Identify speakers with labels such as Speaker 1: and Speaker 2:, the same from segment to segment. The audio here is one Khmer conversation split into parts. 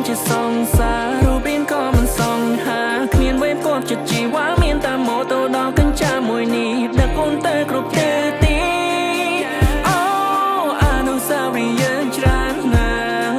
Speaker 1: ជាសង្សាររូបរាងក៏មិនសង្ហាគ្មានវេបគប់ចិត្តជីវ៉ាមានតែម៉ូតូដល់កញ្ចាមួយនេះដឹកអូនទៅគ្រប់ទិសទីអូអនុស្សាវរីយ៍យើងច្រើនណាស់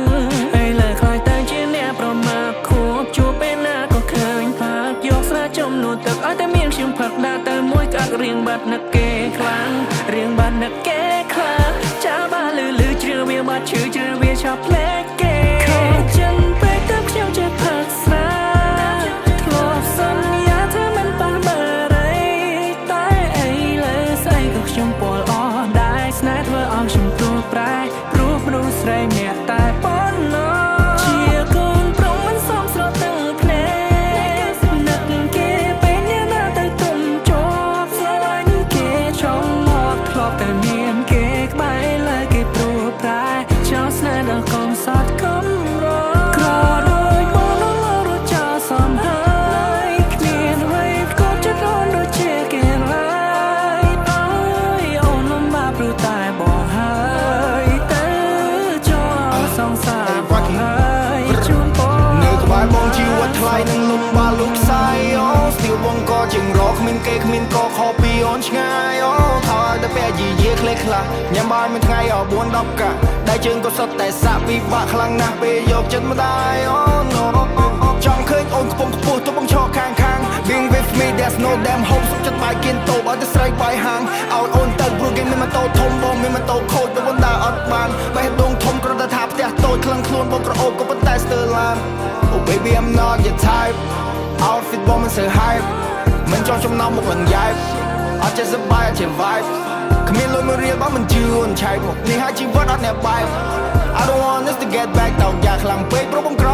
Speaker 1: ហើយលើខ្លាយតែជាអ្នកប្រមាថខួបជួបពេលណាក៏ឃើញផាកយកស្រាចំនួនទឹកឲ្យតែមានខ្ញុំផឹកដើរទៅមួយកាក់រៀងបាត់នឹកគេខ្លាំងរៀងបាត់នឹកគេខ្លាំងចាបានលឺជ្រឿវាបាត់ឈឺជ្រឿវាឆាប់ផ្លែកគេខំចិនពេកទៅខ្ញុំចេះផឹកស្រាធ្លាប់សន្យាថាមិនប៉ះបើរីតែអីលើស្អីក៏ខ្ញុំពលអស់ដែរស្នេហ៍ធ្វើឲ្យខ្ញុំទូប្រែព្រោះមនុស្សស្រីម្នាក់តែប៉ុណ្ណោះជាកូនប្រុងមិនសមស្របទាំងភ្នែកនឹកគេពេលញ៉ាំណាទៅទុំជាប់ស្រឡាញ់គេចង់មកធ្លាប់តែមានគេក្បែរលើគេព្រោះប្រែចង់ស្នេហ៍ដល់កុំសត់កុំរក្រដោយបងនៅរត់ចោលសំហើយគ្មានអ្វីក៏ចិត្តអូនដូចជាគេឡើយអើយអូនលំបាកព្រោះតែបងហើយទៅចោលសង្សារបងហើយជូនបងនៅក្បែរបងជីវិតថ្លៃនឹងលំបាកលោកខ្សែអូស្ទីលបងក៏ជាងរកគ្មានគេគ្មានក៏ខុសពីអូនឆ្ងាយអូថើតែពេលយីយាខ្លះខ្លះញ៉ាំបាយមួយថ្ងៃ4 10កាក់ដែលជើងក៏សុទ្ធតែសាក់ពិបាកខ្លាំងណាស់ពេលយកចិត្តម្ដាយអូ no ចង់ឃើញអូនខ្ពង់ខ្ពស់ទៅបងឈរខាង Being with me there's no damn hope សុខចិត្តបាយគៀនតូបឲ្យតែស្រែកបាយហាងឲ្យអូនទៅព្រោះគេមានម៉ូតូធំបងមានម៉ូតូខូចទៅបងដើរអត់បានបេះដូងធំគ្រាន់តែថាផ្ទះតូចខ្លាំងខ្លួនបងក្រអូបក៏ប៉ុន្តែស្ទើរឡាន Oh baby I'm not your type Outfit បងមិនសូវ hype មិនចង់ចំណោមមុខលងយ៉ែបអត់ចេះសប្បាយអត់ចេះ vibe គ្មានលុយមួយរៀលបងមិនជឿអូនឆែកមកនេះហើយជីវិតអត់អ្នកបែប I don't want us to get back តោកយ៉ាខ្លាំងពេកព្រោះបងក្រ